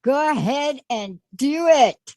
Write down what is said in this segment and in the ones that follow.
Go ahead and do it.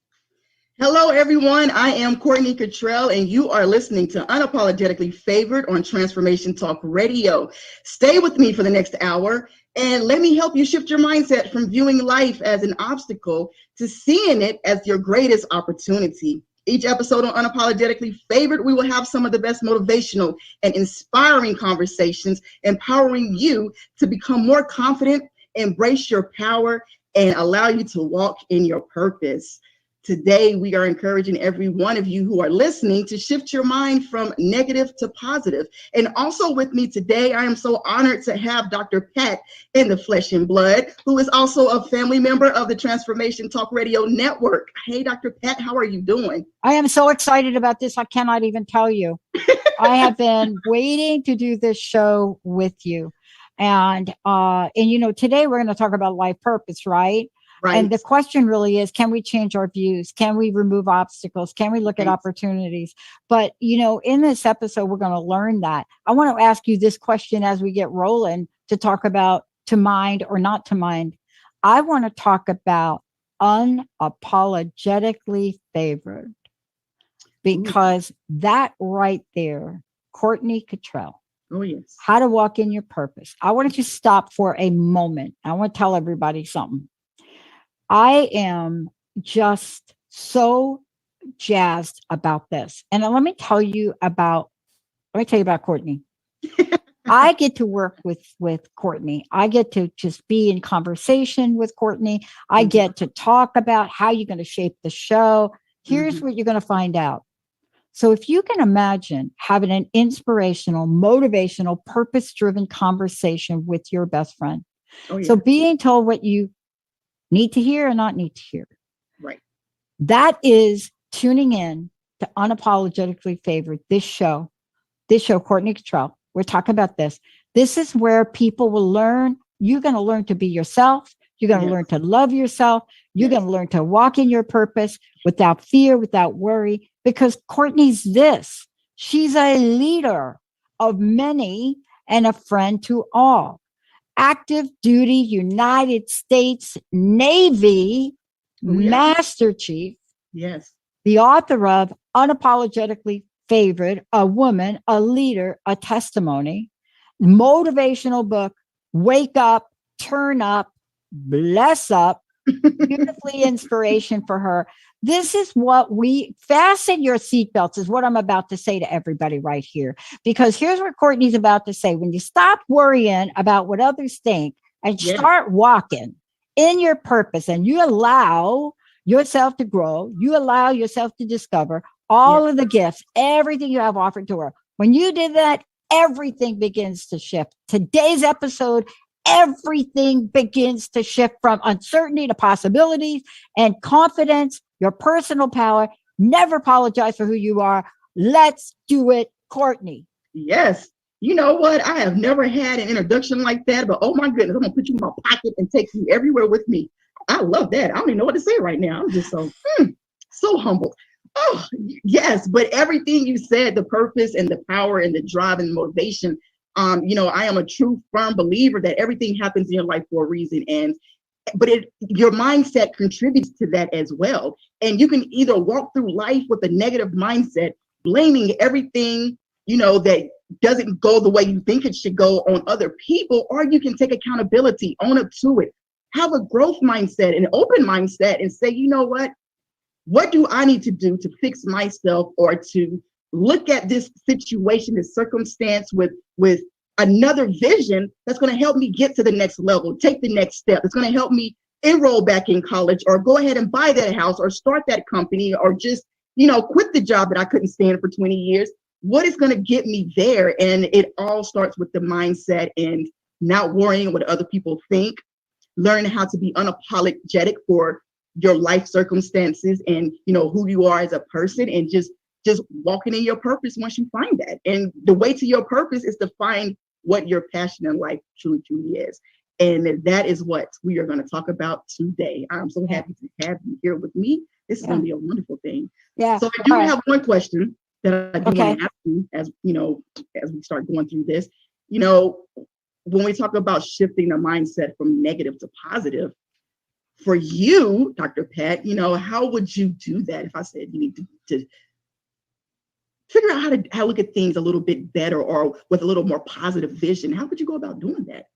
Hello, everyone. I am Courtney Kittrell, and you are listening to Unapologetically Favored on Transformation Talk Radio. Stay with me for the next hour, and let me help you shift your mindset from viewing life as an obstacle to seeing it as your greatest opportunity. Each episode on Unapologetically Favored, we will have some of the best motivational and inspiring conversations, empowering you to become more confident, embrace your power, and allow you to walk in your purpose. Today, we are encouraging every one of you who are listening to shift your mind from negative to positive. And also with me today, I am so honored to have Dr. Pat in the flesh and blood, who is also a family member of the Transformation Talk Radio Network. Hey, Dr. Pat, how are you doing? I am so excited about this. I cannot even tell you. I have been waiting to do this show with you. And today we're going to talk about life purpose, right? Right. And the question really is, can we change our views? Can we remove obstacles? Can we look at opportunities? But, in this episode, we're going to learn that. I want to ask you this question as we get rolling to talk about to mind or not to mind. I want to talk about unapologetically favored, because that right there, Courtney Kittrell. Oh, yes. How to walk in your purpose. I wanted to stop for a moment. I want to tell everybody something. I am just so jazzed about this. And let me tell you about Courtney. I get to work with Courtney. I get to just be in conversation with Courtney. I get to talk about how you're going to shape the show. Here's what you're going to find out. So if you can imagine having an inspirational, motivational, purpose-driven conversation with your best friend. Oh, yeah. So being told what you need to hear or not need to hear. Right. That is tuning in to Unapologetically Favored, this show, Courtney Kittrell. We're talking about this. This is where people will learn. You're going to learn to be yourself. You're going to learn to love yourself. You're going to learn to walk in your purpose without fear, without worry, because Courtney's this. She's a leader of many and a friend to all. Active duty United States Navy Master Chief. Yes. The author of Unapologetically Favored, a woman, a leader, a testimony, motivational book, Wake Up, Turn Up, Bless Up, beautifully inspiration for her. This is what we fasten your seatbelts is what I'm about to say to everybody right here, because here's what Courtney's about to say. When you stop worrying about what others think and start walking in your purpose and you allow yourself to grow, you allow yourself to discover all of the gifts, everything you have offered to her. When you did that, everything begins to shift. Today's episode, everything begins to shift from uncertainty to possibilities and confidence, your personal power. Never apologize for who you are. Let's do it, Courtney. Yes. You know what? I have never had an introduction like that, but oh my goodness, I'm going to put you in my pocket and take you everywhere with me. I love that. I don't even know what to say right now. I'm just so humbled. Oh, yes. But everything you said, the purpose and the power and the drive and motivation, I am a true firm believer that everything happens in your life for a reason. But your mindset contributes to that as well. And you can either walk through life with a negative mindset, blaming everything, that doesn't go the way you think it should go on other people, or you can take accountability, own up to it, have a growth mindset, an open mindset, and say, you know what do I need to do to fix myself, or to look at this situation, this circumstance with another vision that's going to help me get to the next level, take the next step. It's going to help me enroll back in college, or go ahead and buy that house, or start that company, or just, quit the job that I couldn't stand for 20 years. What is going to get me there? And it all starts with the mindset and not worrying what other people think, learning how to be unapologetic for your life circumstances and, who you are as a person, and just walking in your purpose once you find that. And the way to your purpose is to find what your passion in life truly is. And that is what we are going to talk about today. I'm so happy to have you here with me. This is going to be a wonderful thing. Yeah. So I do have one question that I do want to ask you as we start going through this. When we talk about shifting the mindset from negative to positive, for you, Dr. Pat, how would you do that if I said you need to figure out how to look at things a little bit better or with a little more positive vision? How would you go about doing that?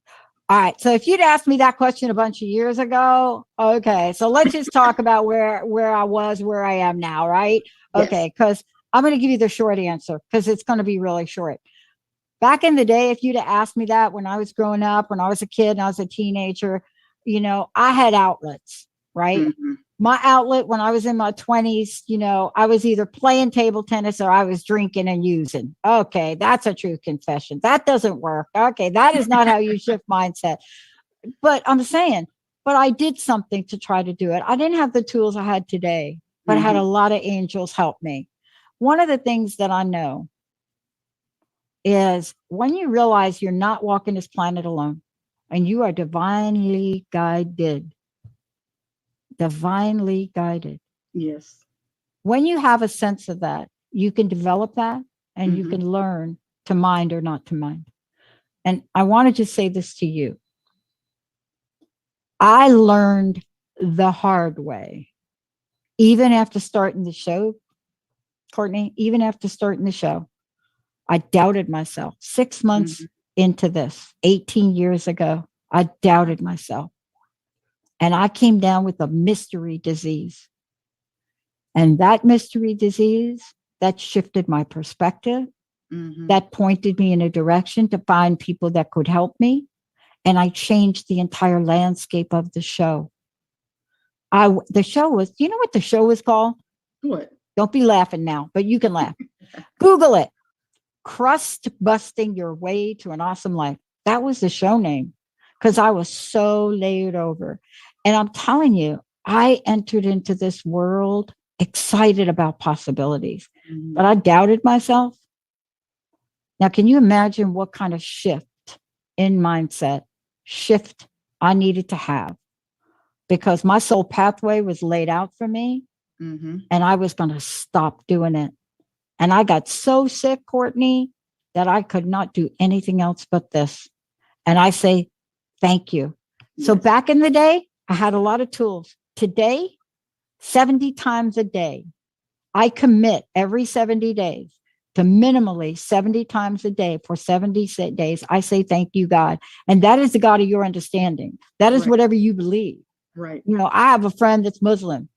All right. So if you'd asked me that question a bunch of years ago, okay. So let's just talk about where I was, where I am now, right? Yes. Okay. Because I'm going to give you the short answer because it's going to be really short. Back in the day, if you'd have asked me that when I was growing up, when I was a kid and I was a teenager, I had outlets, right? Mm-hmm. My outlet when I was in my 20s, I was either playing table tennis or I was drinking and using. Okay, that's a true confession. That doesn't work. Okay, that is not how you shift mindset. But I'm saying, but I did something to try to do it. I didn't have the tools I had today, but I had a lot of angels help me. One of the things that I know is when you realize you're not walking this planet alone and you are divinely guided. Divinely guided. Yes. When you have a sense of that, you can develop that and you can learn to mind or not to mind. And I wanted to say this to you. I learned the hard way, even after starting the show, Courtney, even after starting the show, I doubted myself. 6 months into this, 18 years ago, I doubted myself. And I came down with a mystery disease. And that mystery disease, that shifted my perspective, that pointed me in a direction to find people that could help me. And I changed the entire landscape of the show. The show was, you know what the show was called? What? Don't be laughing now, but you can laugh. Google it. Crust Busting Your Way to an Awesome Life. That was the show name because I was so laid over. And I'm telling you, I entered into this world excited about possibilities, but I doubted myself. Now, can you imagine what kind of shift in mindset shift I needed to have? Because my soul pathway was laid out for me and I was going to stop doing it. And I got so sick, Courtney, that I could not do anything else but this. And I say, thank you. Yes. So back in the day, I had a lot of tools. Today, 70 times a day, I commit every 70 days to minimally 70 times a day for 70 days. I say, thank you, God. And that is the God of your understanding. That is whatever you believe. Right. I have a friend that's Muslim.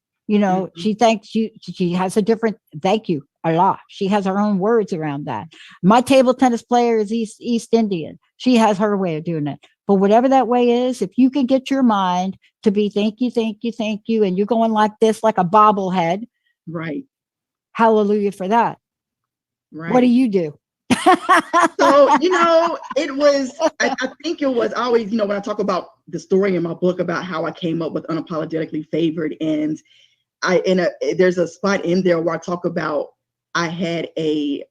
She thanks you. She has a different thank you, Allah. She has her own words around that. My table tennis player is East Indian. She has her way of doing it. But whatever that way is, if you can get your mind to be thank you, thank you, thank you, and you're going like this, like a bobblehead. Right. Hallelujah for that. Right. What do you do? So, it was, I think it was always, when I talk about the story in my book about how I came up with Unapologetically Favored, and there's a spot in there where I talk about I had a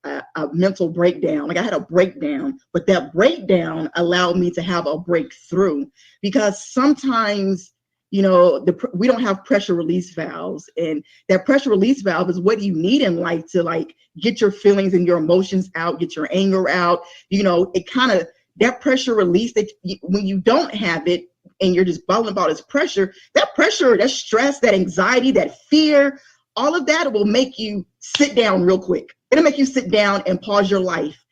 mental breakdown. Like I had a breakdown, but that breakdown allowed me to have a breakthrough, because sometimes we don't have pressure release valves, and that pressure release valve is what you need in life to get your feelings and your emotions out, get your anger out. It kind of, that pressure release that when you don't have it and you're just bottling about this pressure, that stress, that anxiety, that fear, all of that will make you sit down real quick. It'll make you sit down and pause your life.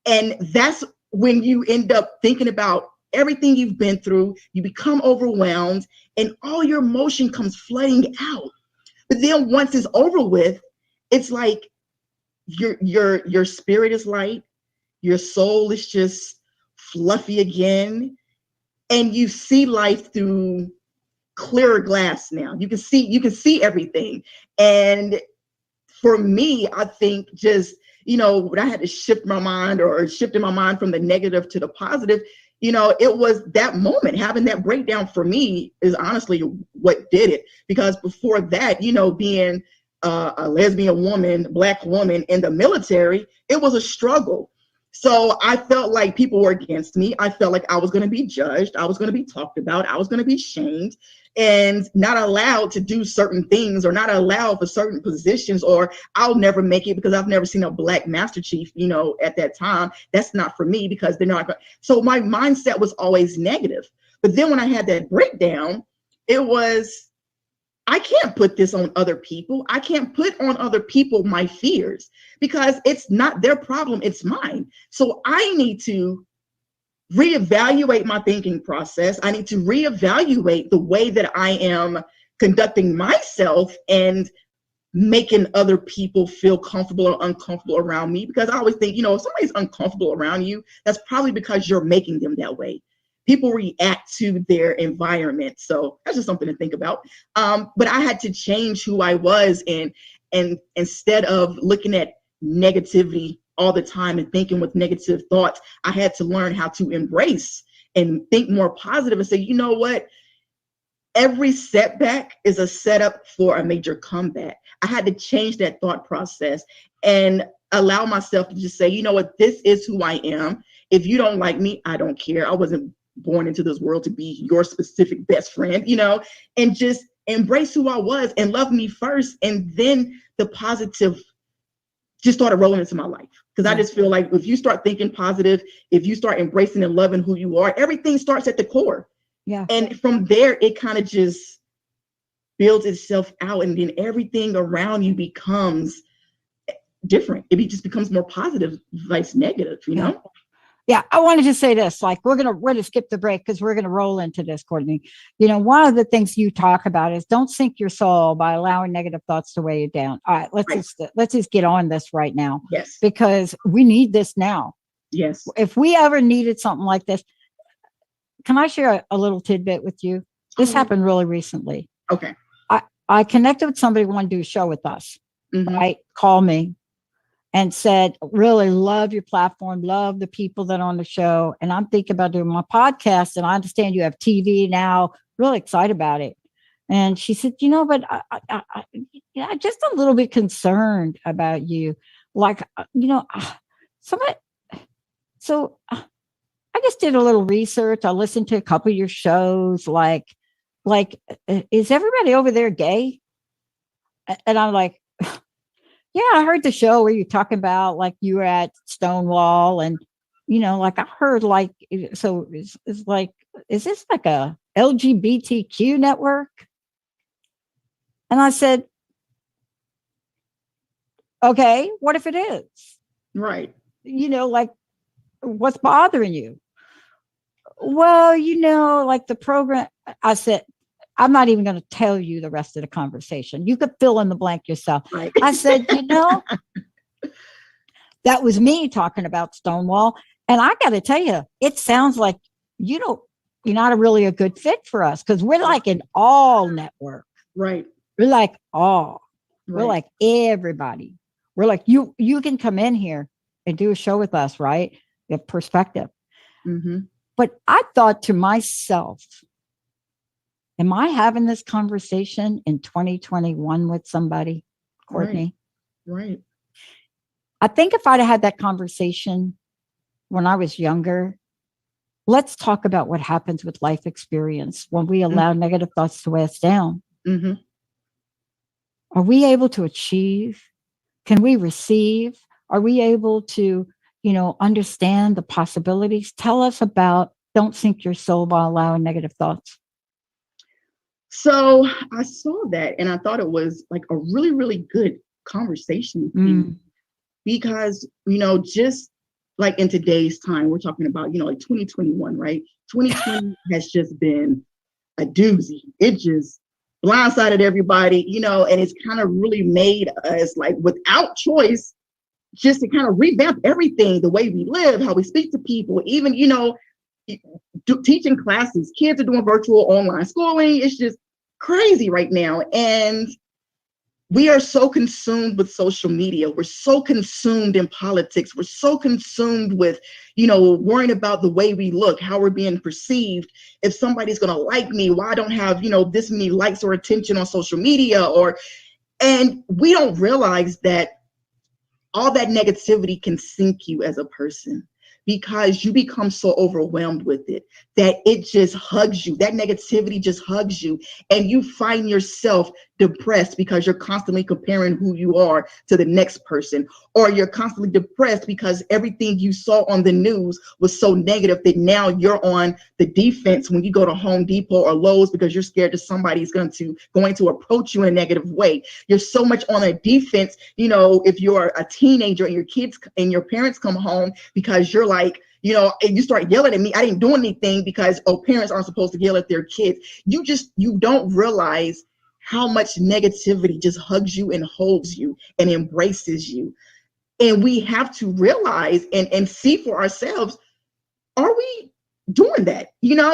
And that's when you end up thinking about everything you've been through. You become overwhelmed and all your emotion comes flooding out. But then once it's over with, it's like your spirit is light, your soul is just fluffy again, and you see life through clearer glass now. You can see everything. And for me, I think just, when I had to shift my mind or shifting my mind from the negative to the positive, it was that moment, having that breakdown for me is honestly what did it. Because before that, being a lesbian woman, Black woman in the military, it was a struggle. So I felt like people were against me. I felt like I was going to be judged. I was going to be talked about. I was going to be shamed and not allowed to do certain things, or not allowed for certain positions, or I'll never make it because I've never seen a Black Master Chief, at that time. That's not for me because they're not. So my mindset was always negative. But then when I had that breakdown, It was, I can't put this on other people. I can't put on other people my fears because it's not their problem, it's mine. So I need to reevaluate my thinking process. I need to reevaluate the way that I am conducting myself and making other people feel comfortable or uncomfortable around me. Because I always think, if somebody's uncomfortable around you, that's probably because you're making them that way. People react to their environment. So that's just something to think about. But I had to change who I was, and instead of looking at negativity all the time and thinking with negative thoughts, I had to learn how to embrace and think more positive and say, you know what? Every setback is a setup for a major comeback. I had to change that thought process and allow myself to just say, you know what? This is who I am. If you don't like me, I don't care. I wasn't born into this world to be your specific best friend, and just embrace who I was and love me first. And then the positive just started rolling into my life. Because I just feel like if you start thinking positive, if you start embracing and loving who you are, everything starts at the core. Yeah. And from there, it kind of just builds itself out, and then everything around you becomes different. It just becomes more positive, vice negative, Yeah, I wanted to say this, like we're gonna skip the break because we're gonna roll into this, Courtney. One of the things you talk about is don't sink your soul by allowing negative thoughts to weigh you down. All right, let's just get on this right now. Yes. Because we need this now. Yes. If we ever needed something like this, can I share a little tidbit with you? This happened really recently. Okay. I connected with somebody who wanted to do a show with us. Mm-hmm. Right? Called me and said, really love your platform, love the people that are on the show. And I'm thinking about doing my podcast. And I understand you have TV now, really excited about it. And she said, but I'm just a little bit concerned about you. Like, so I just did a little research. I listened to a couple of your shows. Like, is everybody over there gay? And I'm like, yeah, I heard the show where you're talking about like you were at Stonewall, and like I heard like, so it's like, is this like a LGBTQ network? And I said, okay, what if it is? Right. Like what's bothering you? Well, like the program, I said, I'm not even going to tell you the rest of the conversation. You could fill in the blank yourself. Right. I said, that was me talking about Stonewall. And I got to tell you, it sounds like, you're not really a good fit for us because we're like an all network. Right. We're like all. Right. We're like everybody. We're like, you can come in here and do a show with us, right? You have perspective. Mm-hmm. But I thought to myself, am I having this conversation in 2021 with somebody, Courtney? Right. I think if I'd had that conversation when I was younger, let's talk about what happens with life experience when we allow negative thoughts to weigh us down. Mm-hmm. Are we able to achieve? Can we receive? Are we able to, understand the possibilities? Tell us about don't sink your soul by allowing negative thoughts. So I saw that and I thought it was like a really, really good conversation because, just like in today's time, we're talking about, like 2021, right? 2020 has just been a doozy. It just blindsided everybody, and it's kind of really made us like without choice, just to kind of revamp everything, the way we live, how we speak to people, even, teaching classes. Kids are doing virtual online schooling. It's just crazy right now. And we are so consumed with social media. We're so consumed in politics. We're so consumed with, worrying about the way we look, how we're being perceived. If somebody's going to like me, why I don't have, this many likes or attention on social media, and we don't realize that all that negativity can sink you as a person. because you become so overwhelmed with it that it just hugs you. That negativity just hugs you. And you find yourself depressed because you're constantly comparing who you are to the next person, or you're constantly depressed because everything you saw on the news was so negative that now you're on the defense when you go to Home Depot or Lowe's because you're scared that somebody's going to approach you in a negative way. You're so much on a defense, if you're a teenager and your kids and your parents come home because you're like, and you start yelling at me, I didn't do anything, because parents aren't supposed to yell at their kids. You don't realize how much negativity just hugs you and holds you and embraces you. And we have to realize and see for ourselves, are we doing that?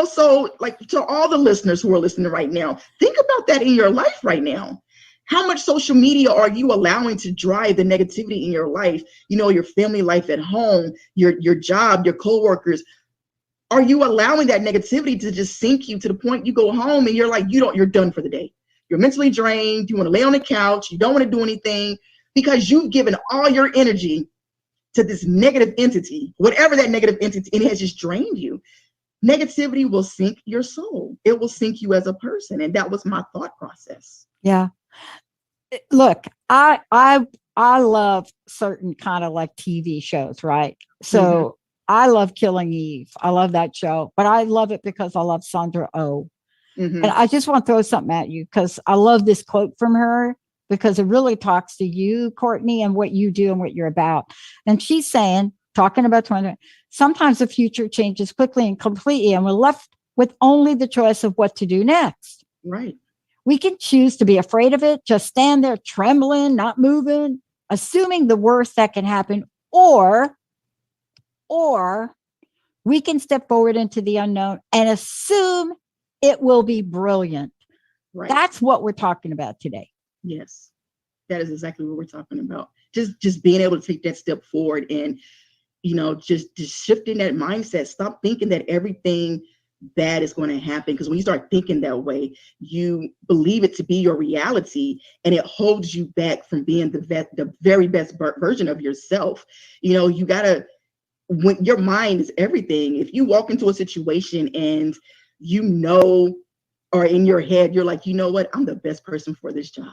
So like, to all the listeners who are listening right now, think about that in your life right now. How much social media are you allowing to drive the negativity in your life? Your family life at home, your job, your coworkers. Are you allowing that negativity to just sink you to the point you go home and you're like, you're done for the day. You're mentally drained. You want to lay on the couch. You don't want to do anything because you've given all your energy to this negative entity, whatever that negative entity, and it has just drained you. Negativity will sink your soul. It will sink you as a person. And that was my thought process. Yeah. Look, I love certain kind of like TV shows, right? So I love Killing Eve. I love that show, but I love it because I love Sandra Oh. And I just want to throw something at you because I love this quote from her, because it really talks to you, Courtney, and what you do and what you're about. And she's saying, talking about 20, sometimes the future changes quickly and completely, and we're left with only the choice of what to do next. Right. We can choose to be afraid of it, just stand there trembling, not moving, assuming the worst that can happen, or we can step forward into the unknown and assume it will be brilliant. Right. That's what we're talking about today. Yes, that is exactly what we're talking about. Just being able to take that step forward and, just shifting that mindset. Stop thinking that everything bad is going to happen, because when you start thinking that way, you believe it to be your reality, and it holds you back from being the very best version of yourself. You gotta, when your mind is everything. If you walk into a situation and or in your head, you're like, what, I'm the best person for this job.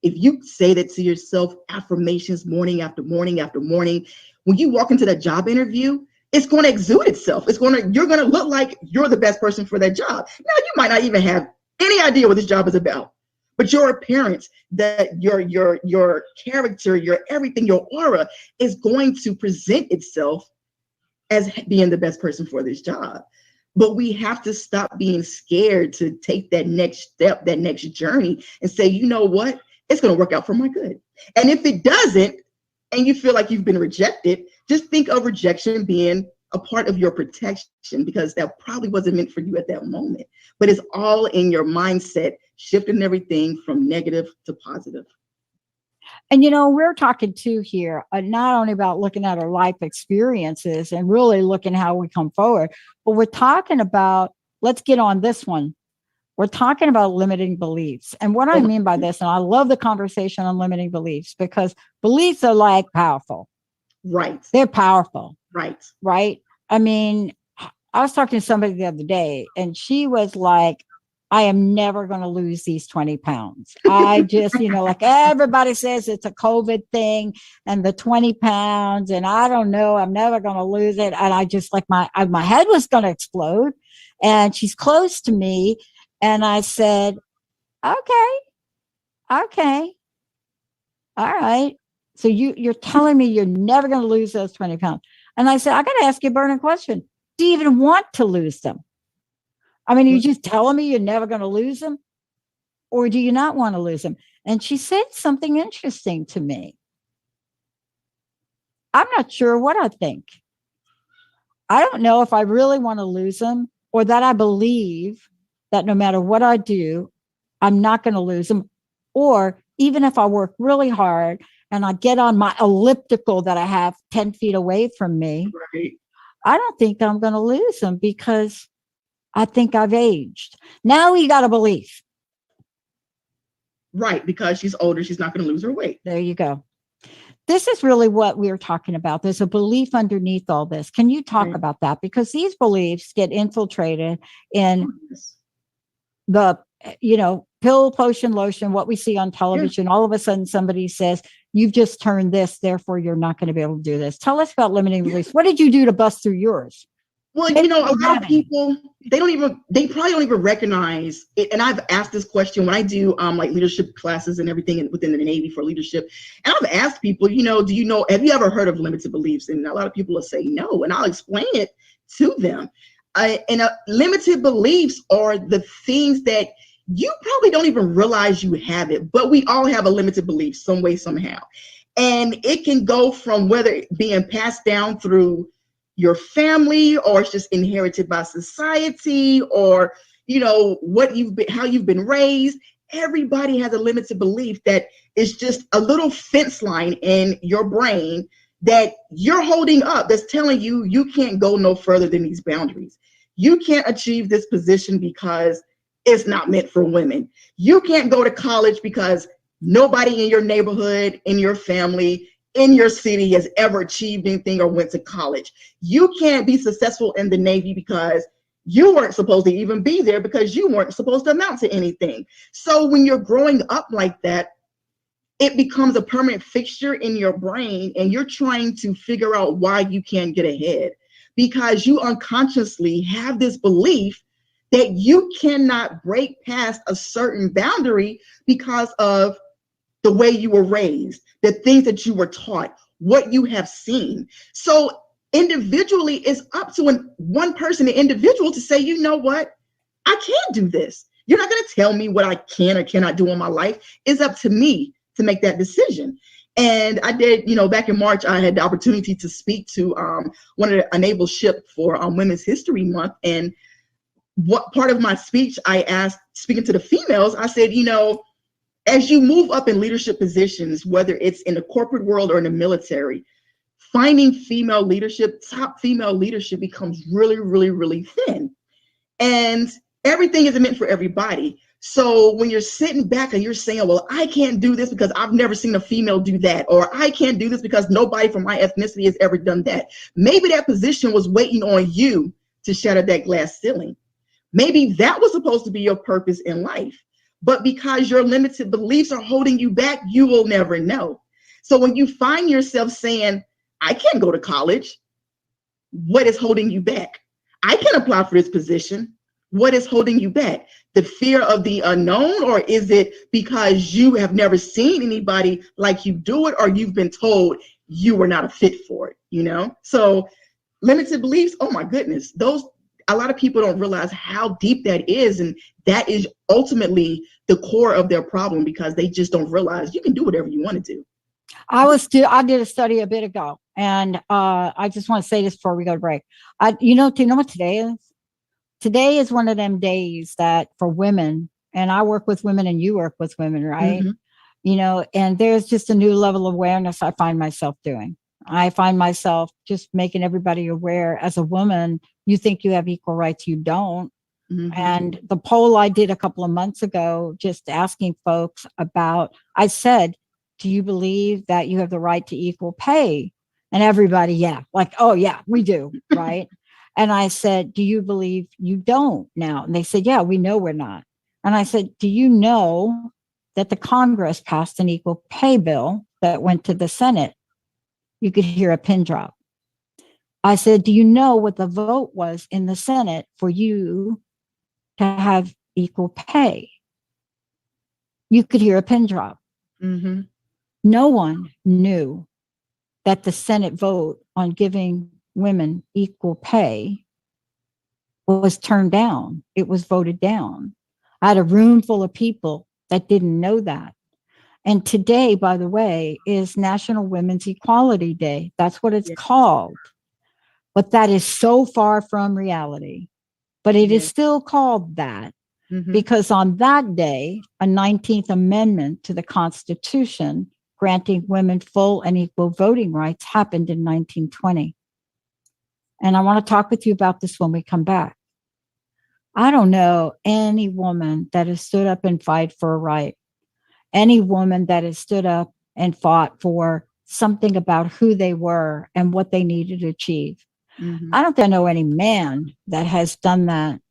If you say that to yourself, affirmations morning after morning after morning, when you walk into that job interview, it's going to exude itself. You're going to look like you're the best person for that job. Now, you might not even have any idea what this job is about, but your appearance, that your character, your everything, your aura is going to present itself as being the best person for this job. But we have to stop being scared to take that next step, that next journey, and say, you know what? It's going to work out for my good. And if it doesn't, and you feel like you've been rejected, just think of rejection being a part of your protection, because that probably wasn't meant for you at that moment. But it's all in your mindset, shifting everything from negative to positive. And, we're talking too here, not only about looking at our life experiences and really looking how we come forward, but we're talking about, let's get on this one. We're talking about limiting beliefs. And what I mean by this, and I love the conversation on limiting beliefs, because beliefs are like powerful. Right. They're powerful. Right. Right. I mean, I was talking to somebody the other day, and she was like, I am never going to lose these 20 pounds. I just, like everybody says it's a COVID thing and the 20 pounds, and I don't know, I'm never going to lose it. And I just like my head was going to explode. And she's close to me. And I said, okay. All right. So you're telling me you're never going to lose those 20 pounds. And I said, I got to ask you a burning question. Do you even want to lose them? I mean, are you just telling me you're never going to lose them? Or do you not want to lose them? And she said something interesting to me. I'm not sure what I think. I don't know if I really want to lose them, or that I believe that no matter what I do, I'm not going to lose them. Or even if I work really hard and I get on my elliptical that I have 10 feet away from me, right, I don't think I'm going to lose them, because I think I've aged. Now you got a belief. Right, because she's older, she's not going to lose her weight. There you go. this is really what we were talking about. There's a belief underneath all this. Can you talk Right. about that? Because these beliefs get infiltrated in Yes. the, pill, potion, lotion, what we see on Yeah. television. All of a sudden, somebody says, you've just turned this, therefore you're not going to be able to do this. Tell us about limiting beliefs. What did you do to bust through yours? Well, Maybe a you lot of haven't. people, they probably don't even recognize it. And I've asked this question when I do like leadership classes and everything within the Navy for leadership. And I've asked people, have you ever heard of limited beliefs? And a lot of people will say no. And I'll explain it to them. Limited beliefs are the things that you probably don't even realize you have it, but we all have a limited belief some way, somehow. And it can go from whether it being passed down through your family, or it's just inherited by society, or how you've been raised. Everybody has a limited belief that is just a little fence line in your brain that you're holding up, that's telling you you can't go no further than these boundaries. You can't achieve this position because it's not meant for women. You can't go to college because nobody in your neighborhood, in your family, in your city has ever achieved anything or went to college. You can't be successful in the Navy because you weren't supposed to even be there, because you weren't supposed to amount to anything. So when you're growing up like that, it becomes a permanent fixture in your brain, and you're trying to figure out why you can't get ahead, because you unconsciously have this belief that you cannot break past a certain boundary because of the way you were raised, the things that you were taught, what you have seen. So individually, it's up to one person, an individual, to say, you know what, I can't do this. You're not going to tell me what I can or cannot do in my life. It's up to me to make that decision. And I did, back in March, I had the opportunity to speak to one of the Enable Ship for Women's History Month. And what part of my speech I asked, speaking to the females, I said, as you move up in leadership positions, whether it's in the corporate world or in the military, finding female leadership, top female leadership, becomes really, really, really thin. And everything isn't meant for everybody. So when you're sitting back and you're saying, well, I can't do this because I've never seen a female do that, or I can't do this because nobody from my ethnicity has ever done that. Maybe that position was waiting on you to shatter that glass ceiling. Maybe that was supposed to be your purpose in life. But because your limited beliefs are holding you back, you will never know. So when you find yourself saying, I can't go to college, what is holding you back? I can apply for this position. What is holding you back? The fear of the unknown, or is it because you have never seen anybody like you do it, or you've been told you were not a fit for it, So limited beliefs, oh my goodness, a lot of people don't realize how deep that is, and that is ultimately the core of their problem, because they just don't realize you can do whatever you want to do. I did a study a bit ago, and I just want to say this before we go to break. Do you know what today is? Today is one of them days that for women, and I work with women and you work with women, right? Mm-hmm. And there's just a new level of awareness I find myself doing. I find myself just making everybody aware. As a woman, you think you have equal rights, you don't. Mm-hmm. And the poll I did a couple of months ago, just asking folks about, I said, do you believe that you have the right to equal pay? And everybody, yeah, like, oh, yeah, we do. Right. And I said, do you believe you don't now? And they said, yeah, we know we're not. And I said, do you know that the Congress passed an equal pay bill that went to the Senate? You could hear a pin drop. I said, do you know what the vote was in the Senate for you to have equal pay? You could hear a pin drop. Mm-hmm. No one knew that the Senate vote on giving women equal pay was turned down. It was voted down. I had a room full of people that didn't know that. And today, by the way, is National Women's Equality Day. That's what it's called. But that is so far from reality. But it is still called that. Mm-hmm. Because on that day, a 19th Amendment to the Constitution granting women full and equal voting rights happened in 1920. And I want to talk with you about this when we come back. I don't know any woman that has stood up and fought for a right, any woman that has stood up and fought for something about who they were and what they needed to achieve. I don't think I know any man that has done that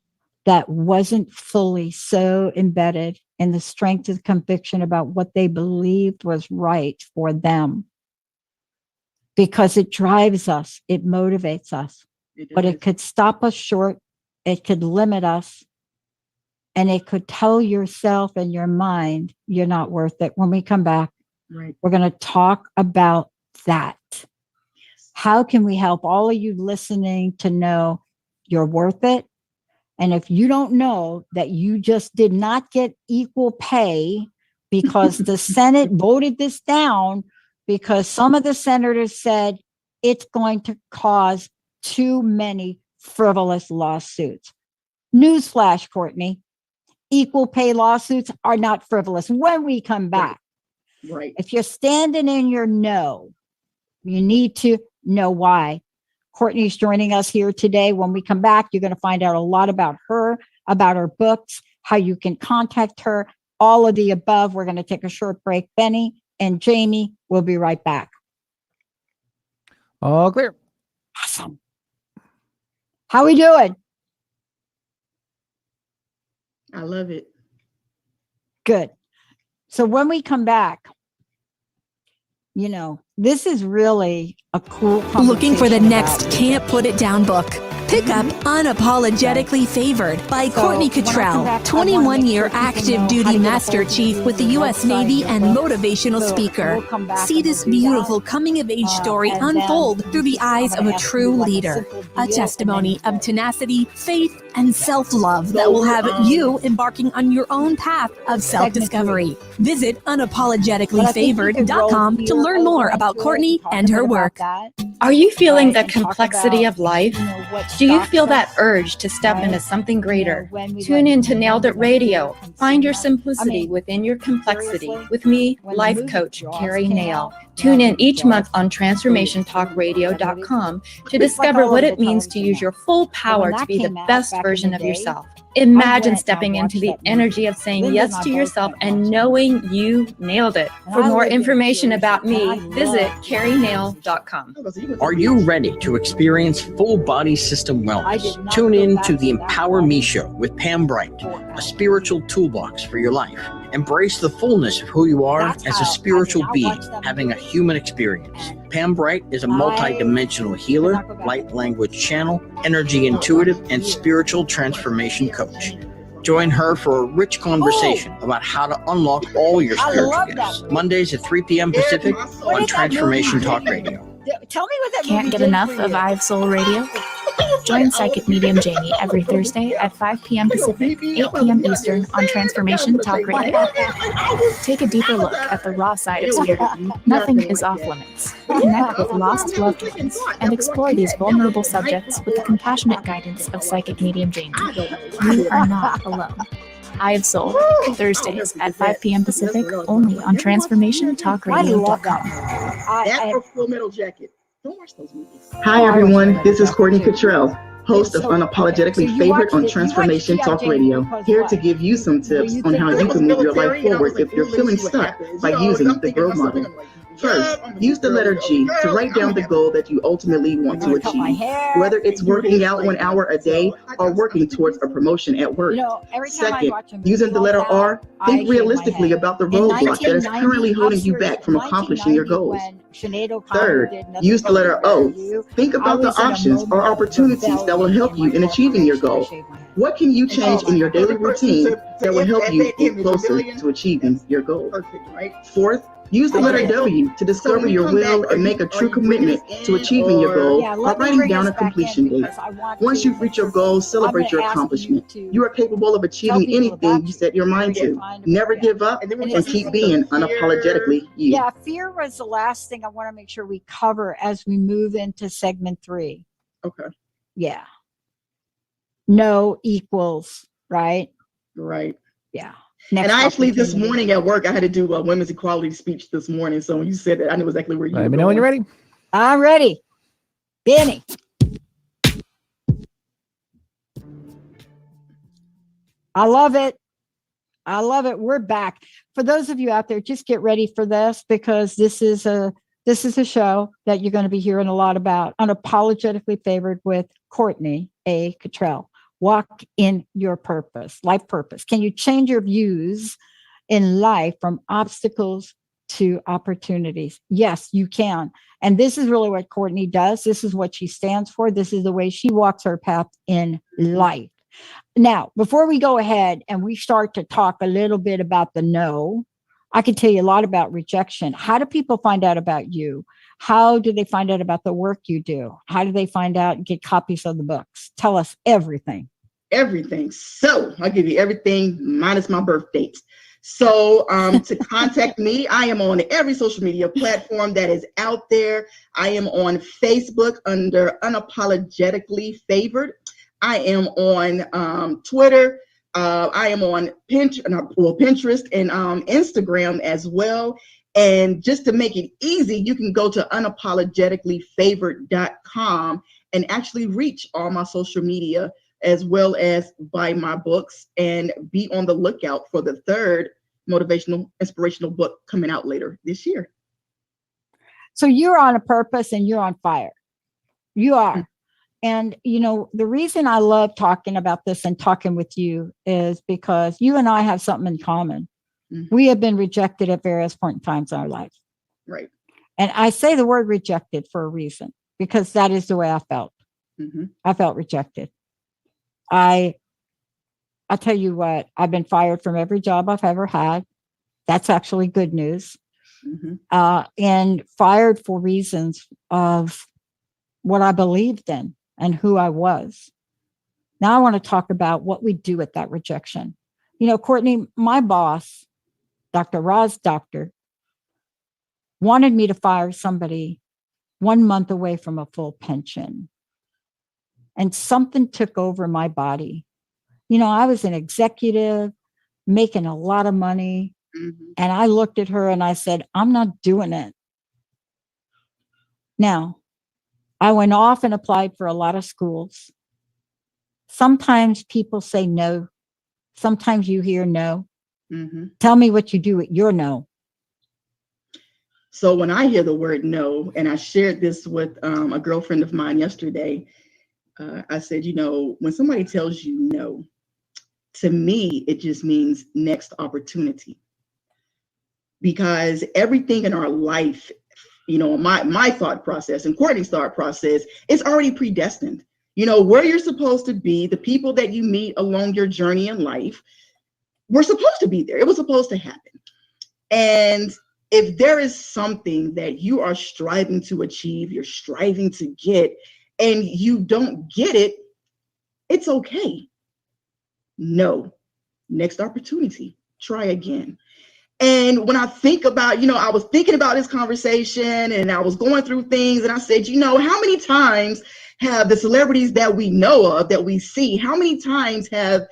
wasn't fully so embedded in the strength of conviction about what they believed was right for them. Because it drives us, it motivates us, but it could stop us short, it could limit us, and it could tell yourself and your mind you're not worth it. When we come back, we're going to talk about that. How can we help all of you listening to know you're worth it? And if you don't know that you just did not get equal pay because the Senate voted this down because some of the senators said it's going to cause too many frivolous lawsuits. Newsflash, Courtney, equal pay lawsuits are not frivolous. When we come back, if you're standing in your no, you need to know why. Courtney's joining us here today. When we come back, you're going to find out a lot about her books, how you can contact her, all of the above. We're going to take a short break. Benny and Jamie will be right back. All clear. Awesome. How we doing? I love it. Good. So when we come back, this is really a cool conversation. Looking for the next Can't Put It Down book? Pick up Unapologetically Favored by Courtney Kittrell, 21-year active duty Master Chief with the U.S. Navy and motivational speaker. See this beautiful coming-of-age story unfold through the eyes of a true leader. A testimony of tenacity, faith, and self-love that will have you embarking on your own path of self-discovery. Visit unapologeticallyfavored.com to learn more about Courtney and her work. Are you feeling the complexity of life? Do you feel that urge to step into something greater? Tune in to Nailed It Radio. Find your simplicity within your complexity with me, life coach Carrie Nail. Tune in each month on transformationtalkradio.com to discover what it means to use your full power to be the best version of yourself. Imagine stepping into the energy of saying yes to yourself and knowing you nailed it. For more information about me, visit carrienail.com. Are you ready to experience full body system wellness? Tune in to the Empower Me Show with Pam Bright, a spiritual toolbox for your life. Embrace the fullness of who you are as a spiritual being having a human experience. Pam Bright is a multi-dimensional healer, light language channel, energy intuitive, and spiritual transformation coach. Join her for a rich conversation about how to unlock all your spiritual gifts. Mondays at 3 p.m. Pacific on Transformation Talk Radio. Tell me what that Can't get enough of I've Soul Radio? Join Psychic Medium Jamie every Thursday at 5 p.m. Pacific, 8 p.m. Eastern on Transformation Talk Radio. Take a deeper look at the raw side of spirit. Nothing is off limits. Connect with lost loved ones and explore these vulnerable subjects with the compassionate guidance of Psychic Medium Jamie. You are not alone. I Have Soul, Thursdays at 5 p.m. Pacific, only on TransformationTalkRadio.com. That or Full Metal Jacket. Don't watch those movies. Hi, everyone. This is Courtney Kittrell, host of Unapologetically Favored on Transformation Talk Radio, here to give you some tips on how you can move your life forward if you're feeling stuck by using the GROW model. First, use the letter G to write down the goal that you ultimately want to achieve, whether it's working out 1 hour a day or working towards a promotion at work. Second, using the letter R, think realistically about the roadblock that is currently holding you back from accomplishing your goals. Third, use the letter O. Think about the options or opportunities that will help you in achieving your goal. What can you change in your daily routine that will help you get closer to achieving your goal? Fourth, use the letter W to discover your will and make a true commitment to achieving your goal by writing down a completion date. Once you've reached your goal, celebrate your accomplishment. You are capable of achieving anything you set your mind to. Never give up and keep being unapologetically you. Yeah, fear was the last thing I want to make sure we cover as we move into segment 3. Okay. Yeah. No equals, right? Right. Yeah. And I actually, this morning at work, I had to do a women's equality speech this morning. So when you said that, I knew exactly where you were Let me going. know when you're ready. I'm ready. Benny. I love it. I love it. We're back. For those of you out there, just get ready for this because this is This is a show that you're going to be hearing a lot about. Unapologetically Favored with Courtney A. Kittrell. Walk in your purpose, life purpose. Can you change your views in life from obstacles to opportunities? Yes, you can. And this is really what Courtney does. This is what she stands for. This is the way she walks her path in life. Now, before we go ahead and we start to talk a little bit about the no, I can tell you a lot about rejection. How do people find out about you? How do they find out about the work you do? How do they find out and get copies of the books? Tell us everything. Everything. So I'll give you everything minus my birth date. So to contact me, I am on every social media platform that is out there. I am on Facebook under Unapologetically Favored. I am on Twitter. I am on Pinterest and Instagram as well. And just to make it easy, you can go to unapologeticallyfavored.com and actually reach all my social media, as well as buy my books and be on the lookout for the third motivational, inspirational book coming out later this year. So you're on a purpose and you're on fire. You are. And, you know, the reason I love talking about this and talking with you is because you and I have something in common. Mm-hmm. We have been rejected at various points in times in our life. Right. And I say the word rejected for a reason, because that is the way I felt. Mm-hmm. I felt rejected. I tell you what, I've been fired from every job I've ever had. That's actually good news. Mm-hmm. And fired for reasons of what I believed in and who I was. Now I want to talk about what we do with that rejection. You know, Courtney, my boss, Dr. Roz Doctor, wanted me to fire somebody 1 month away from a full pension. And something took over my body. You know, I was an executive making a lot of money. Mm-hmm. And I looked at her and I said, I'm not doing it. Now, I went off and applied for a lot of schools. Sometimes people say no. Sometimes you hear no. Mm-hmm. Tell me what you do with your no. So when I hear the word no, and I shared this with a girlfriend of mine yesterday, I said, you know, when somebody tells you no, to me, it just means next opportunity. Because everything in our life, you know, my thought process and Courtney's thought process is already predestined. You know, where you're supposed to be, the people that you meet along your journey in life, we're supposed to be there. It was supposed to happen. And if there is something that you are striving to achieve, you're striving to get, and you don't get it, it's okay. No, next opportunity, try again. And when I think about, you know, I was thinking about this conversation and I was going through things and I said, you know, how many times have the celebrities that we know of, that we see, how many times have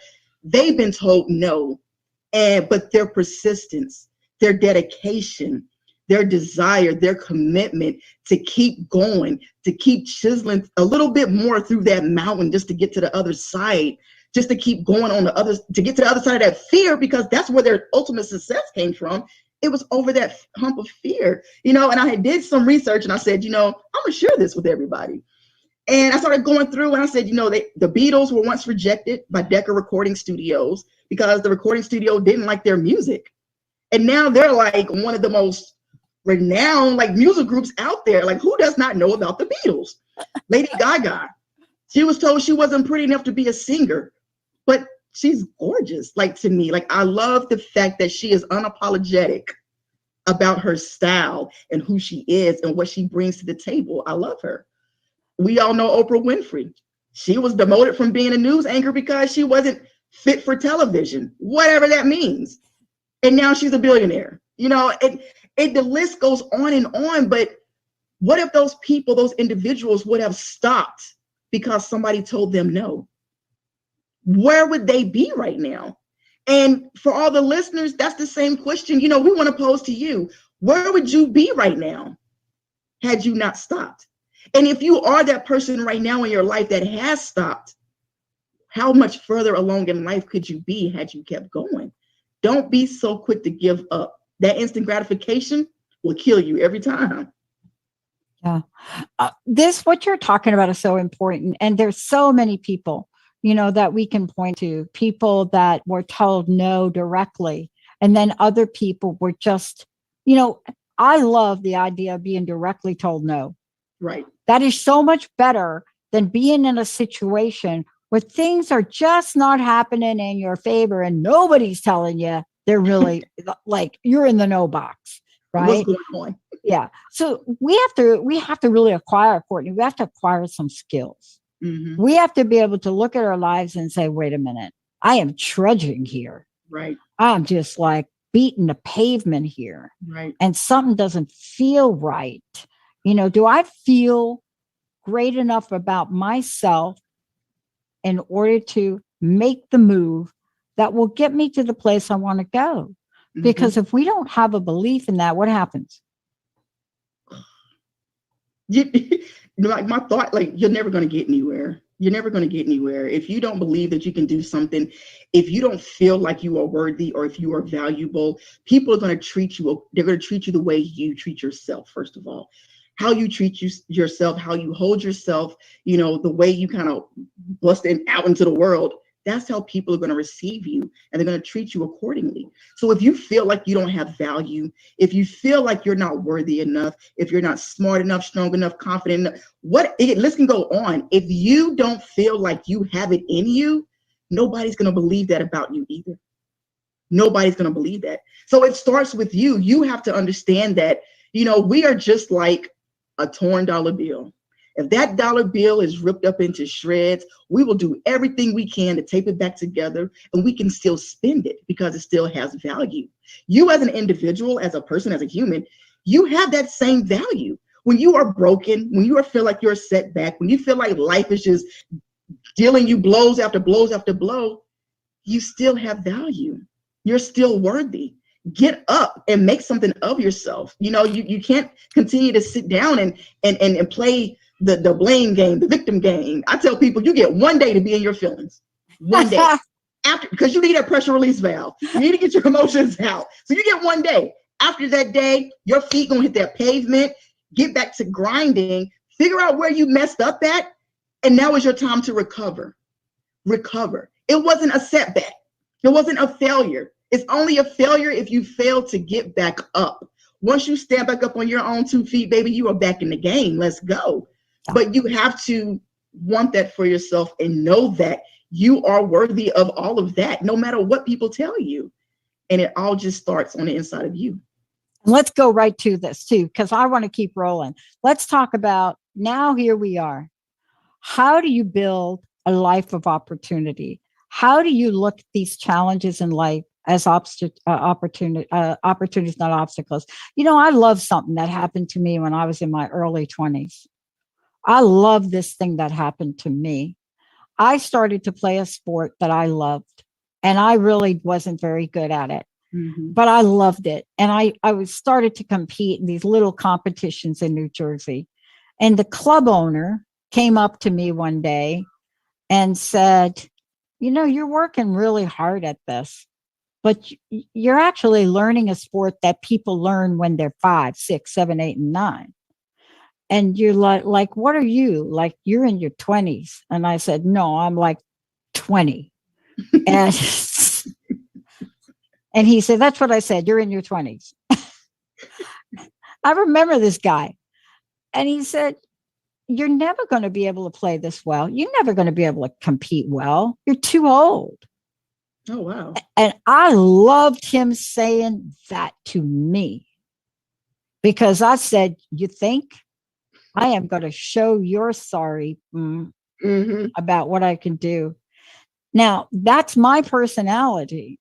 they been told no? But their persistence, their dedication, their desire, their commitment to keep going, to keep chiseling a little bit more through that mountain just to get to the other side, just to keep going on the other, to get to the other side of that fear, because that's where their ultimate success came from. It was over that hump of fear, you know, and I did some research and I said, you know, I'm gonna share this with everybody. And I started going through and I said, you know, the Beatles were once rejected by Decca Recording Studios because the recording studio didn't like their music. And now they're like one of the most renowned like music groups out there. Like, who does not know about the Beatles? Lady Gaga, she was told she wasn't pretty enough to be a singer, but she's gorgeous. Like, to me, like, I love the fact that she is unapologetic about her style and who she is and what she brings to the table. I love her. We all know Oprah Winfrey. She was demoted from being a news anchor because she wasn't fit for television, whatever that means. And now she's a billionaire. You know, the list goes on, but what if those people, those individuals would have stopped because somebody told them no? Where would they be right now? And for all the listeners, that's the same question, you know, we want to pose to you. Where would you be right now had you not stopped? And if you are that person right now in your life that has stopped, how much further along in life could you be had you kept going? Don't be so quick to give up. That instant gratification will kill you every time. Yeah. What you're talking about is so important. And there's so many people, that we can point to, people that were told no directly. And then other people were just, I love the idea of being directly told no. Right. That is so much better than being in a situation where things are just not happening in your favor and nobody's telling you they're really like you're in the no box, right? What's going on? Yeah. So we have to really acquire, Courtney. We have to acquire some skills. Mm-hmm. We have to be able to look at our lives and say, wait a minute, I am trudging here. Right. I'm just like beating the pavement here. Right. And something doesn't feel right. Do I feel great enough about myself in order to make the move that will get me to the place I want to go? Mm-hmm. Because if we don't have a belief in that, what happens? Like my thought, like you're never going to get anywhere. You're never going to get anywhere if you don't believe that you can do something. If you don't feel like you are worthy or if you are valuable, people are going to treat you. They're going to treat you the way you treat yourself. First of all, how you treat yourself, how you hold yourself, the way you kind of bust out into the world. That's how people are going to receive you, and they're going to treat you accordingly. So if you feel like you don't have value, if you feel like you're not worthy enough, if you're not smart enough, strong enough, confident enough, list can go on. If you don't feel like you have it in you, nobody's going to believe that about you either. Nobody's going to believe that. So it starts with you. You have to understand that, we are just like a torn dollar bill. If that dollar bill is ripped up into shreds, we will do everything we can to tape it back together, and we can still spend it because it still has value. You as an individual, as a person, as a human, you have that same value. When you are broken, when you feel like you're a setback, when you feel like life is just dealing you blows after blows after blow, you still have value. You're still worthy. Get up and make something of yourself. You can't continue to sit down and play the blame game, the victim game. I tell people you get one day to be in your feelings. One day. Because you need that pressure release valve. You need to get your emotions out. So you get one day. After that day, your feet gonna hit that pavement, get back to grinding, figure out where you messed up at, and now is your time to recover. Recover. It wasn't a setback. It wasn't a failure. It's only a failure if you fail to get back up. Once you stand back up on your own 2 feet, baby, you are back in the game. Let's go. But you have to want that for yourself and know that you are worthy of all of that, no matter what people tell you. And it all just starts on the inside of you. Let's go right to this too, because I want to keep rolling. Let's talk about now. Here we are. How do you build a life of opportunity? How do you look at these challenges in life as opportunities, not obstacles? I love something that happened to me when I was in my early 20s. I love this thing that happened to me. I started to play a sport that I loved, and I really wasn't very good at it, but I loved it. And I was started to compete in these little competitions in New Jersey. And the club owner came up to me one day and said, you're working really hard at this, but you're actually learning a sport that people learn when they're 5, 6, 7, 8, and 9. And you're like, what are you? Like, you're in your 20s. And I said, no, I'm like 20. And he said, that's what I said. You're in your 20s. I remember this guy. And he said, you're never going to be able to play this well. You're never going to be able to compete well. You're too old. Oh, wow. And I loved him saying that to me, because I said, you think? I am going to show you're sorry about what I can do. Now, that's my personality.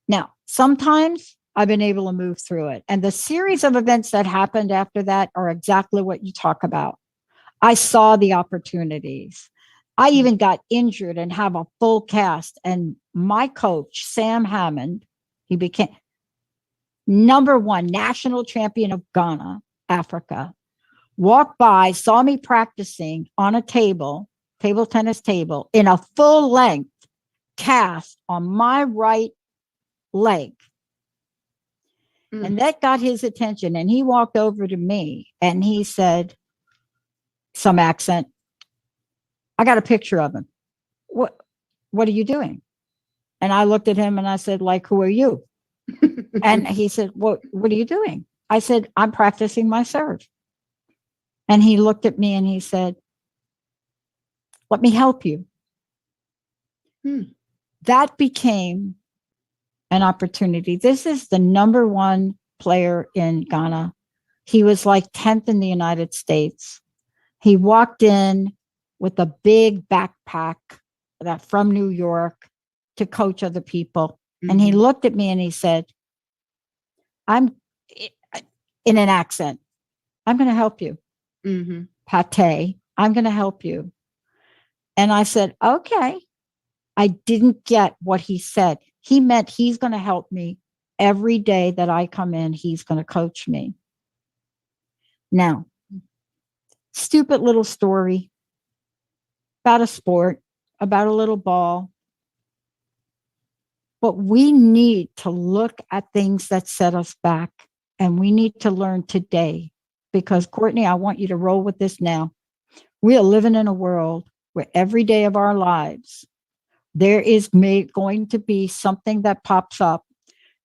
Now, sometimes I've been able to move through it. And the series of events that happened after that are exactly what you talk about. I saw the opportunities. I even got injured and have a full cast. And my coach, Sam Hammond, he became #1 national champion of Ghana, Africa. Walked by, saw me practicing on a table tennis table, in a full length cast on my right leg. And that got his attention. And he walked over to me and he said, some accent, I got a picture of him. What are you doing? And I looked at him and I said, like, who are you? And he said, what are you doing? I said, I'm practicing my serve. And he looked at me and he said, let me help you. That became an opportunity. This is the number one player in Ghana. He was like 10th in the United States. He walked in with a big backpack that from New York to coach other people. And he looked at me and he said, I'm in an accent, I'm going to help you. Pate, I'm going to help you. And I said, okay. I didn't get what he said. He meant he's going to help me every day that I come in. He's going to coach me. Now, stupid little story about a sport, about a little ball. But we need to look at things that set us back, and we need to learn today. Because, Courtney, I want you to roll with this now. We are living in a world where every day of our lives, there is going to be something that pops up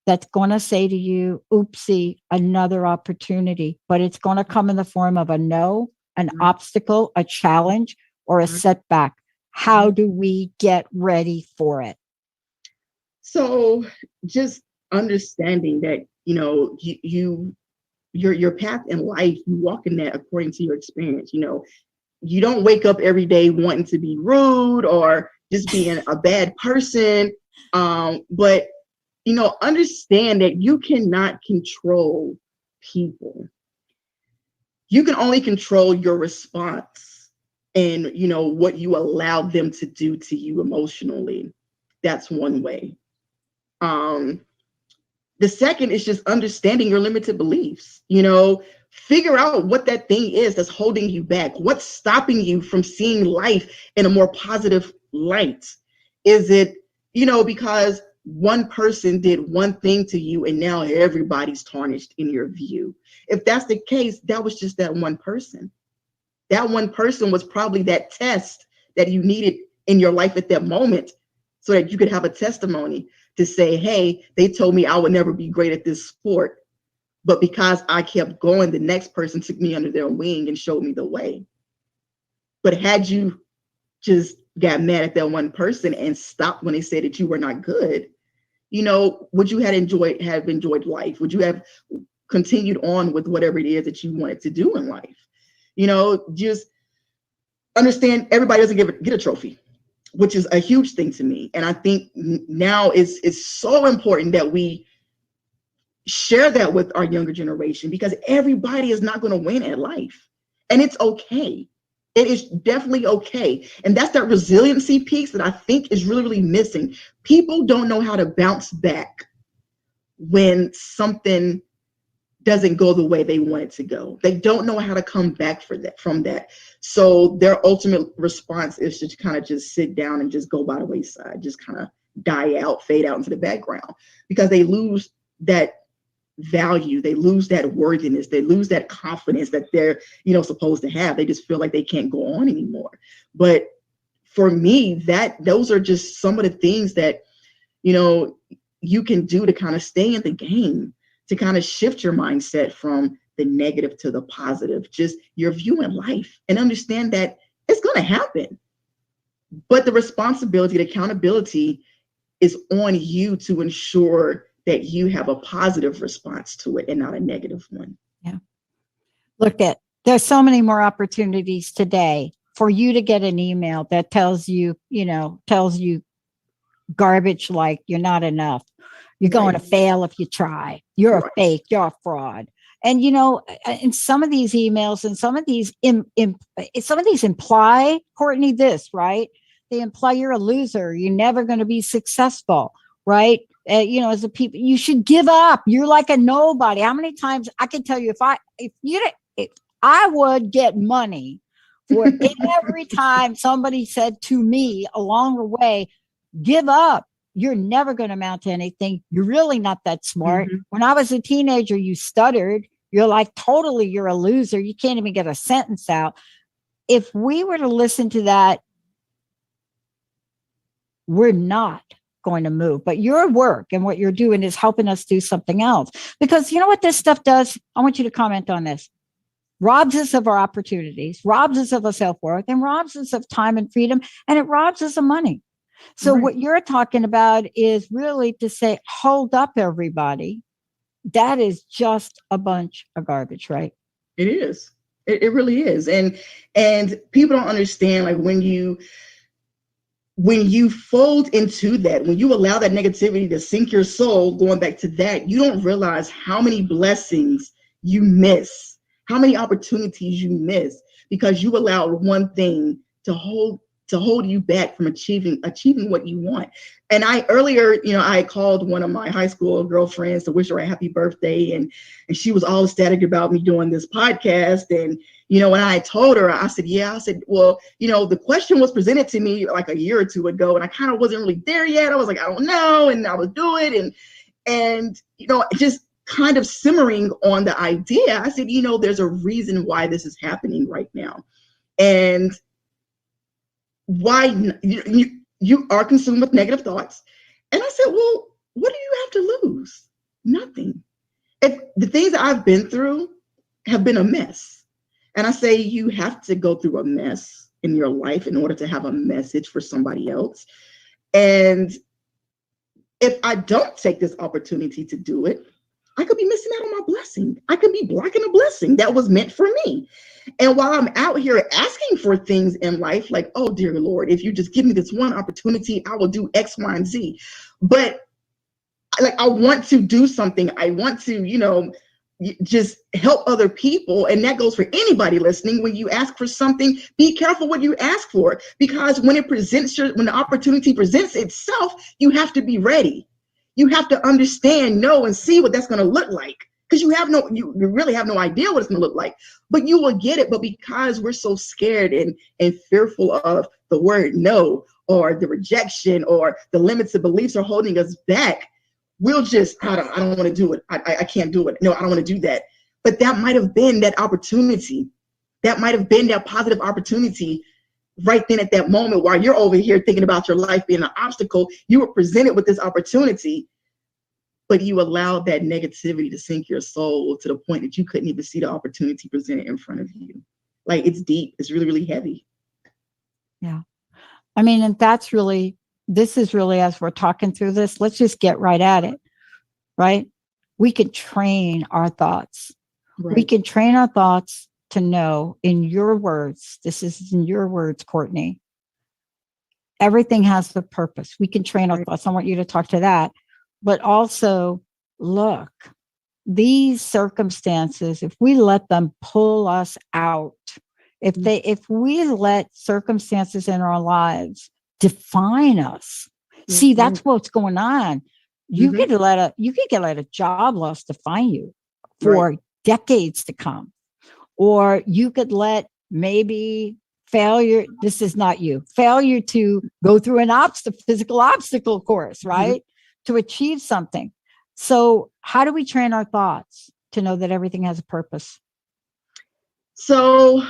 that's going to say to you, oopsie, another opportunity. But it's going to come in the form of a no, an obstacle, a challenge, or a setback. How do we get ready for it? So just understanding that, your path in life, you walk in that according to your experience. You don't wake up every day wanting to be rude or just being a bad person. But, understand that you cannot control people. You can only control your response and, what you allow them to do to you emotionally. That's one way. The second is just understanding your limited beliefs. Figure out what that thing is that's holding you back. What's stopping you from seeing life in a more positive light? Is it, because one person did one thing to you and now everybody's tarnished in your view? If that's the case, that was just that one person. That one person was probably that test that you needed in your life at that moment so that you could have a testimony to say, hey, they told me I would never be great at this sport. But because I kept going, the next person took me under their wing and showed me the way. But had you just got mad at that one person and stopped when they said that you were not good, would you have enjoyed life? Would you have continued on with whatever it is that you wanted to do in life? Just understand everybody doesn't get a trophy, which is a huge thing to me. And I think now it's so important that we share that with our younger generation, because everybody is not going to win at life. And it's okay. It is definitely okay. And that's that resiliency piece that I think is really, really missing. People don't know how to bounce back when something doesn't go the way they want it to go. They don't know how to come back from that. So their ultimate response is to kind of just sit down and just go by the wayside, just kind of die out, fade out into the background, because they lose that value, they lose that worthiness, they lose that confidence that they're supposed to have. They just feel like they can't go on anymore. But for me, those are just some of the things that you can do to kind of stay in the game, to kind of shift your mindset from the negative to the positive, just your view in life, and understand that it's going to happen. But the responsibility, the accountability is on you to ensure that you have a positive response to it and not a negative one. Yeah. There's so many more opportunities today for you to get an email that tells you garbage like you're not enough. You're going to fail if you try. You're a fake. You're a fraud. And in some of these emails and some of these imply, Courtney, this, right? They imply you're a loser. You're never going to be successful, right? As a people, you should give up. You're like a nobody. How many times I can tell you, if I would get money for every time somebody said to me along the way, give up. you're never going to amount to anything. You're really not that smart. When I was a teenager, you stuttered. You're like, totally, you're a loser. You can't even get a sentence out. If we were to listen to that, we're not going to move. But your work and what you're doing is helping us do something else. Because you know what this stuff does? I want you to comment on this. Robs us of our opportunities, robs us of our self-worth, and robs us of time and freedom, and it robs us of money. So what you're talking about is really to say, hold up, everybody. That is just a bunch of garbage, right? It is. It really is. And people don't understand, like, when you fold into that, when you allow that negativity to sink your soul, going back to that, you don't realize how many blessings you miss, how many opportunities you miss, because you allowed one thing to hold you back from achieving what you want. And earlier, I called one of my high school girlfriends to wish her a happy birthday. And she was all ecstatic about me doing this podcast. And, when I told her, I said, well, the question was presented to me like a year or two ago, and I kind of wasn't really there yet. I was like, I don't know. And I would do it. And just kind of simmering on the idea. I said, there's a reason why this is happening right now. And why you are consumed with negative thoughts. And I said, well, what do you have to lose? Nothing. If the things that I've been through have been a mess. And I say, you have to go through a mess in your life in order to have a message for somebody else. And if I don't take this opportunity to do it, I could be missing out on my blessing. I could be blocking a blessing that was meant for me. And while I'm out here asking for things in life, like, oh, dear Lord, if you just give me this one opportunity, I will do X, Y, and Z. But I want to do something. I want to, just help other people. And that goes for anybody listening. When you ask for something, be careful what you ask for, because when the opportunity presents itself, you have to be ready. You have to understand, know, and see what that's going to look like. Because you really have no idea what it's going to look like, but you will get it. But because we're so scared and fearful of the word no, or the rejection, or the limits of beliefs are holding us back, we'll just, I don't want to do it. I can't do it. No, I don't want to do that. But that might have been that opportunity. That might have been that positive opportunity right then at that moment, while you're over here thinking about your life being an obstacle. You were presented with this opportunity, but you allowed that negativity to sink your soul to the point that you couldn't even see the opportunity presented in front of you. Like, it's deep. It's really, really heavy. Yeah. I mean, and this is really, as we're talking through this, let's just get right at it, right? We can train our thoughts. Right. We can train our thoughts to know, in your words, this is in your words, Courtney, everything has a purpose. We can train our thoughts. I want you to talk to that. But also, look, these circumstances, if we let them pull us out, if we let circumstances in our lives define us, see, that's what's going on. You could let a job loss define you for decades to come, or you could let maybe failure. This is not you. Failure to go through an physical obstacle course, right? To achieve something. So how do we train our thoughts to know that everything has a purpose? So,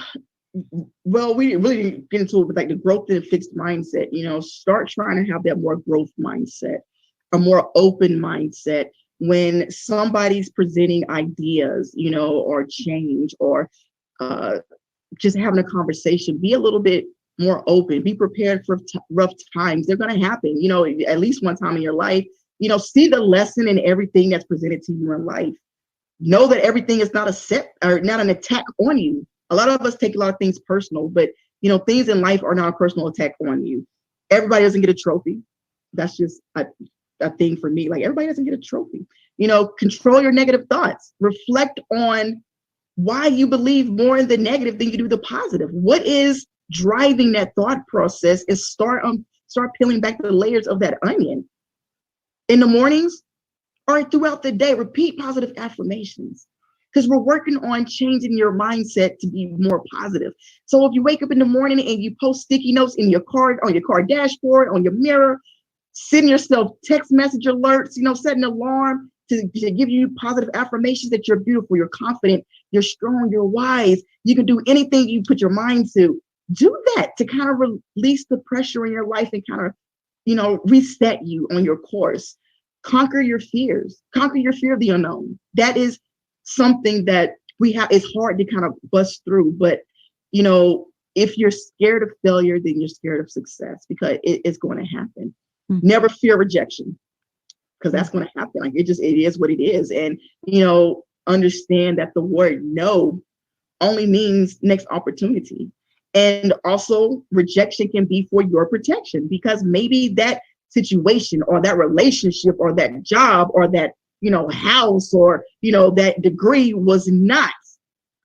well, we really didn't get into it with like the growth and fixed mindset. Start trying to have that more growth mindset, a more open mindset. When somebody's presenting ideas, or change, or just having a conversation, be a little bit more open. Be prepared for rough times. They're going to happen, at least one time in your life. See the lesson in everything that's presented to you in life. Know that everything is not not an attack on you. A lot of us take a lot of things personal, but things in life are not a personal attack on you. Everybody doesn't get a trophy. That's just a thing for me. Like, everybody doesn't get a trophy. Control your negative thoughts. Reflect on why you believe more in the negative than you do the positive. What is driving that thought process? Is start peeling back the layers of that onion. In the mornings or throughout the day, repeat positive affirmations, because we're working on changing your mindset to be more positive. So if you wake up in the morning and you post sticky notes in your car, on your car dashboard, on your mirror, Send yourself text message alerts, set an alarm to give you positive affirmations that you're beautiful, you're confident, you're strong, you're wise. You can do anything you put your mind to. Do that to kind of release the pressure in your life and kind of, reset you on your course. Conquer your fears. Conquer your fear of the unknown. That is something that it's hard to kind of bust through. But, if you're scared of failure, then you're scared of success because it's going to happen. Mm-hmm. Never fear rejection because that's going to happen. Like it is what it is. And, understand that the word no only means next opportunity. And also rejection can be for your protection because maybe that situation or that relationship or that job or that, house or, that degree was not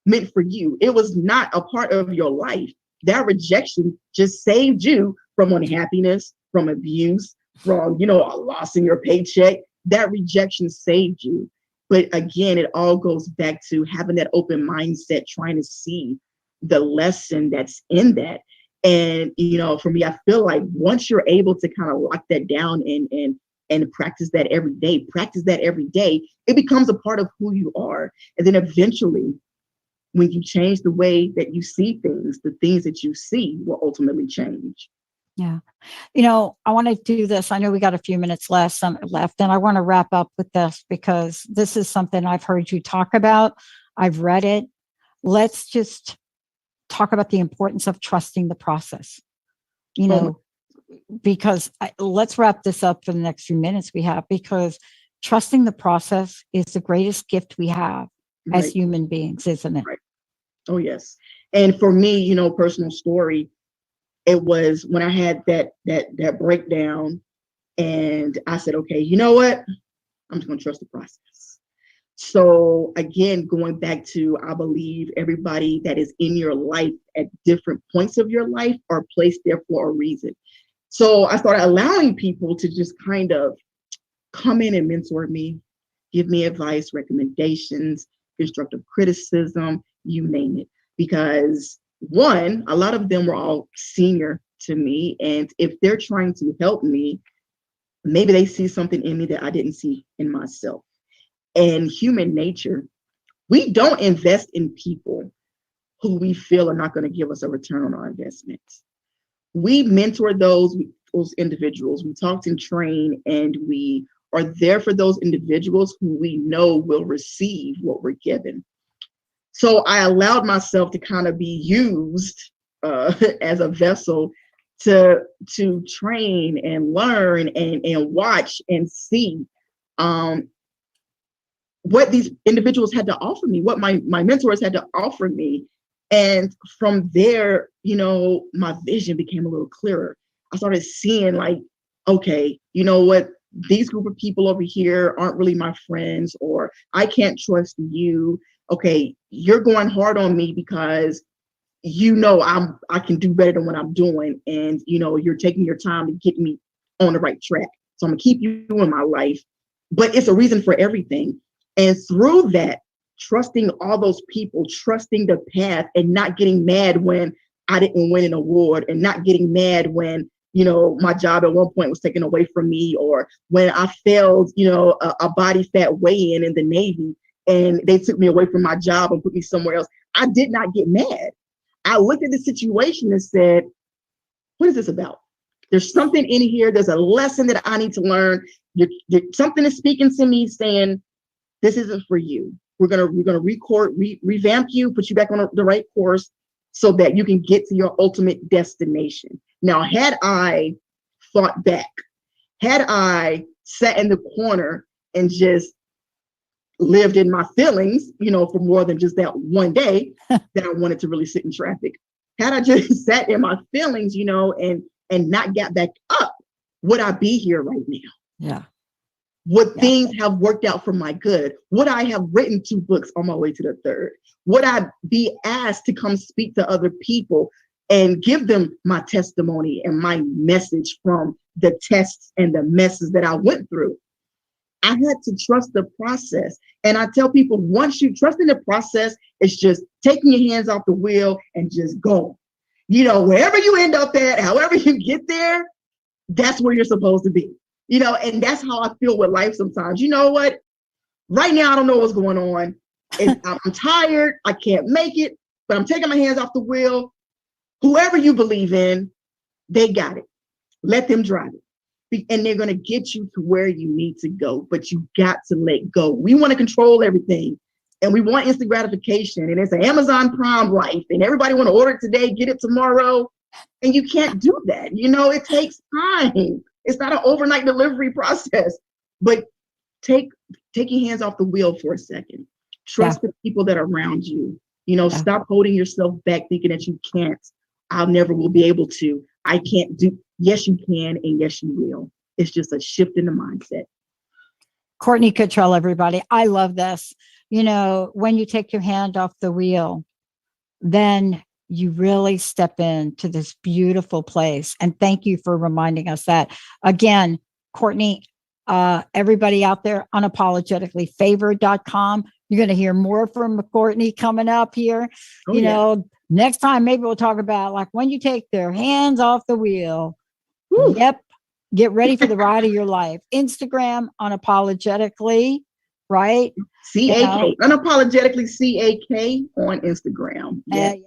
meant for you. It was not a part of your life. That rejection just saved you from unhappiness, from abuse, from, a loss in your paycheck. That rejection saved you. But again, it all goes back to having that open mindset, trying to see the lesson that's in that. And, for me, I feel like once you're able to kind of lock that down and practice that every day, it becomes a part of who you are. And then eventually, when you change the way that you see things, the things that you see will ultimately change. Yeah. I want to do this. I know we got a few minutes left, and I want to wrap up with this because this is something I've heard you talk about. I've read it. Let's just talk about the importance of trusting the process, because let's wrap this up for the next few minutes we have, because trusting the process is the greatest gift we have as human beings, isn't it? Right. Oh, yes. And for me, personal story, it was when I had that breakdown and I said, okay, you know what? I'm just going to trust the process. So again, going back to, I believe everybody that is in your life at different points of your life are placed there for a reason. So I started allowing people to just kind of come in and mentor me, give me advice, recommendations, constructive criticism, you name it. Because one, a lot of them were all senior to me. And if they're trying to help me, maybe they see something in me that I didn't see in myself. And human nature, we don't invest in people who we feel are not going to give us a return on our investment. We mentor those individuals. We talk and train, and we are there for those individuals who we know will receive what we're given. So I allowed myself to kind of be used as a vessel to train and learn and watch and see what these individuals had to offer me, what my mentors had to offer me. And from there, my vision became a little clearer. I started seeing like, okay, you know what? These group of people over here aren't really my friends, or I can't trust you. Okay, you're going hard on me because I can do better than what I'm doing. And, you're taking your time to get me on the right track. So I'm gonna keep you in my life, but it's a reason for everything. And through that, trusting all those people, trusting the path, and not getting mad when I didn't win an award, and not getting mad when, my job at one point was taken away from me, or when I failed, a body fat weigh-in in the Navy and they took me away from my job and put me somewhere else. I did not get mad. I looked at the situation and said, what is this about? There's something in here. There's a lesson that I need to learn. Something is speaking to me saying, this isn't for you. We're gonna revamp you, put you back on the right course so that you can get to your ultimate destination. Now, had I fought back, had I sat in the corner and just lived in my feelings, for more than just that one day that I wanted to really sit in traffic, had I just sat in my feelings, and not got back up, would I be here right now? Yeah. Would things have worked out for my good? Would I have written 2 books on my way to the 3rd? Would I be asked to come speak to other people and give them my testimony and my message from the tests and the messes that I went through? I had to trust the process. And I tell people, once you trust in the process, it's just taking your hands off the wheel and just go. Wherever you end up at, however you get there, that's where you're supposed to be. And that's how I feel with life sometimes. You know what? Right now, I don't know what's going on. I'm tired. I can't make it, but I'm taking my hands off the wheel. Whoever you believe in, they got it. Let them drive it. And they're going to get you to where you need to go, but you got to let go. We want to control everything, and we want instant gratification, and it's an Amazon Prime life, and everybody want to order it today, get it tomorrow, and you can't do that. It takes time. It's not an overnight delivery process, but take your hands off the wheel for a second. Trust the people that are around you. Stop holding yourself back thinking that you can't. I never will be able to. I can't do. Yes, you can, and yes, you will. It's just a shift in the mindset. Courtney Kittrell, everybody. I love this. When you take your hand off the wheel, then you really step into this beautiful place. And thank you for reminding us that. Again, Courtney, everybody out there, unapologeticallyfavored.com. You're going to hear more from Courtney coming up here. Next time, maybe we'll talk about like when you take their hands off the wheel. Woo. Yep. Get ready for the ride of your life. Instagram, unapologetically, right? CAK, unapologetically CAK on Instagram. Yes.